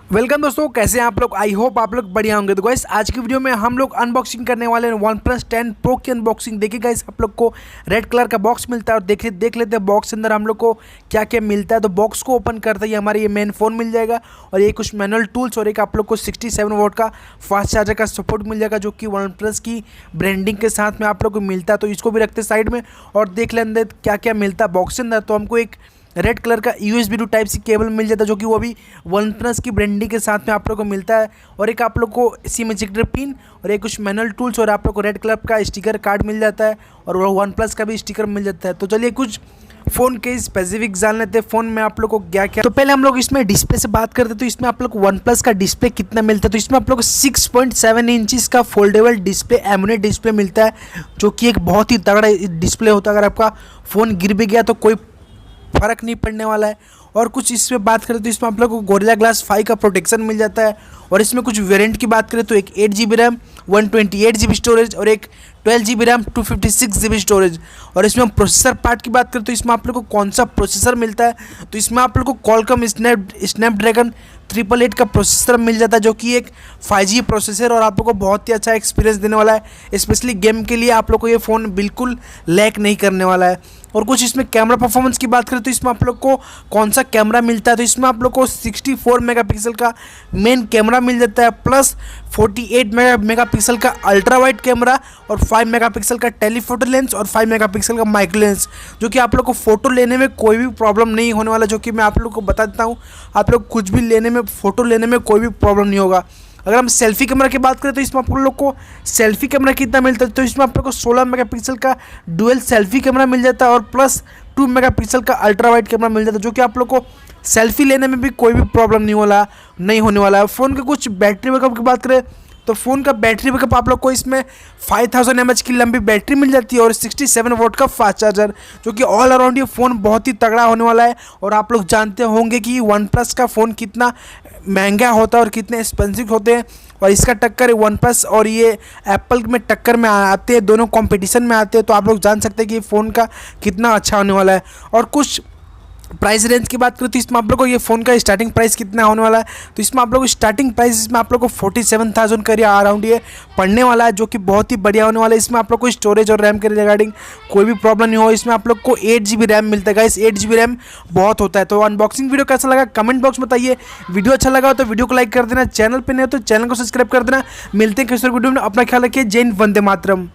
Welcome दोस्तों, कैसे हैं आप लोग। आई होप आप लोग बढ़िया होंगे। तो गाइस आज की वीडियो में हम लोग अनबॉक्सिंग करने वाले हैं OnePlus 10 Pro की अनबॉक्सिंग। देखिए गाइस, आप लोग को रेड कलर का बॉक्स मिलता है और देख लेते हैं बॉक्स के अंदर हम लोग को क्या क्या मिलता है। तो बॉक्स को ओपन करते ही हमारे ये मेन फ़ोन मिल जाएगा और ये कुछ मैनुअल टूल्स और एक आप लोग को 67 वोल्ट का फास्ट चार्जर का सपोर्ट मिल जाएगा, जो कि OnePlus की ब्रांडिंग के साथ में आप लोग को मिलता है। तो इसको भी रखते हैं साइड में और देख लेते क्या क्या मिलता है बॉक्स के अंदर। तो हमको एक रेड कलर का USB to type C cable मिल जाता है, जो कि वो भी OnePlus की ब्रांडिंग के साथ में आप लोग को मिलता है। और एक आप लोग को सिम इजेक्टर पिन और एक कुछ मैनुअल टूल्स और आप लोग को रेड कलर का स्टिकर कार्ड मिल जाता है और वो OnePlus का भी स्टिकर मिल जाता है। तो चलिए कुछ फ़ोन के स्पेसिफिक जान लेते हैं, फ़ोन में आप लोग को क्या क्या। तो पहले हम लोग इसमें डिस्प्ले से बात करते हैं। तो इसमें आप लोग OnePlus का डिस्प्ले कितना मिलता है। तो इसमें आप लोग को 6.7 इंचज़ का फोल्डेबल डिस्प्ले एमोलेड डिस्प्ले मिलता है, जो कि एक बहुत ही तगड़ा डिस्प्ले होता है। अगर आपका फ़ोन गिर भी गया तो कोई फ़र्क नहीं पड़ने वाला है। और कुछ इसमें बात करें तो इसमें आप लोग को गोरिल्ला ग्लास 5 का प्रोटेक्शन मिल जाता है। और इसमें कुछ वेरिएंट की बात करें तो एक 8GB रैम 128GB स्टोरेज और एक 12GB रैम 256GB स्टोरेज। और इसमें हम प्रोसेसर पार्ट की बात करें तो इसमें आप लोग को कौन सा प्रोसेसर मिलता है। तो इसमें आप लोग को कॉलकॉम स्नैपड्रैगन 888 का प्रोसेसर मिल जाता है, जो कि एक 5G प्रोसेसर और आप लोग को बहुत ही अच्छा एक्सपीरियंस देने वाला है। स्पेशली गेम के लिए आप लोग को ये फ़ोन बिल्कुल लैग नहीं करने वाला है। और कुछ इसमें कैमरा परफॉर्मेंस की बात करें तो इसमें आप लोग को कौन सा कैमरा मिलता है। तो इसमें आप लोग को 64 मेगापिक्सल का मेन कैमरा मिल जाता है, प्लस 48 मेगापिक्सल का अल्ट्रा वाइड कैमरा और 5 मेगापिक्सल का टेलीफोटो लेंस और 5 मेगापिक्सल का माइक्रो लेंस, जो कि आप लोग को फ़ोटो लेने में कोई भी प्रॉब्लम नहीं होने वाला। जो कि मैं आप लोग को बता देता हूँ, आप लोग कुछ भी लेने में फ़ोटो लेने में कोई भी प्रॉब्लम नहीं होगा। अगर हम सेल्फी कैमरा की बात करें तो इसमें आप लोग को सेल्फी कैमरा कितना मिलता है। तो इसमें आप लोग को 16 मेगापिक्सल का डुअल सेल्फी कैमरा मिल जाता है और प्लस 2 मेगापिक्सल का अल्ट्रा वाइड कैमरा मिल जाता है, जो कि आप लोग को सेल्फी लेने में भी कोई भी प्रॉब्लम नहीं होने वाला है। फ़ोन के कुछ बैटरी बैकअप की बात करें तो फ़ोन का बैटरी बैकअप आप लोग को इसमें 5000 mAh की लंबी बैटरी मिल जाती है और 67 वोल्ट का फास्ट चार्जर, जो कि ऑल अराउंड ये फ़ोन बहुत ही तगड़ा होने वाला है। और आप लोग जानते होंगे कि OnePlus का फ़ोन कितना महंगा होता है और कितने एक्सपेंसिव होते हैं। और इसका टक्कर OnePlus और ये एप्पल में टक्कर में आते हैं, दोनों कंपटीशन में आते हैं। तो आप लोग जान सकते हैं कि ये फ़ोन का कितना अच्छा होने वाला है। और कुछ प्राइस रेंज की बात करें तो इसमें आप लोग को ये फ़ोन का स्टार्टिंग प्राइस कितना होने वाला है। तो इसमें आप लोग को स्टार्टिंग प्राइस इसमें आप लोग को 47,000 का अराउंड ये पड़ने वाला है, जो कि बहुत ही बढ़िया होने वाला है। इसमें आप लोग को स्टोरेज और रैम के रिगार्डिंग कोई भी प्रॉब्लम नहीं हो। इसमें आप लोग को 8GB रैम मिलता है। गाइस 8GB रैम बहुत होता है। तो अनबॉक्सिंग वीडियो कैसा लगा कमेंट बॉक्स में बताइए। वीडियो अच्छा लगा तो वीडियो को लाइक कर देना, चैनल पर नहीं हो तो चैनल को सब्सक्राइब कर देना। मिलते हैं किसी वीडियो में। अपना ख्याल रखिए। जय हिंद, वंदे मातरम।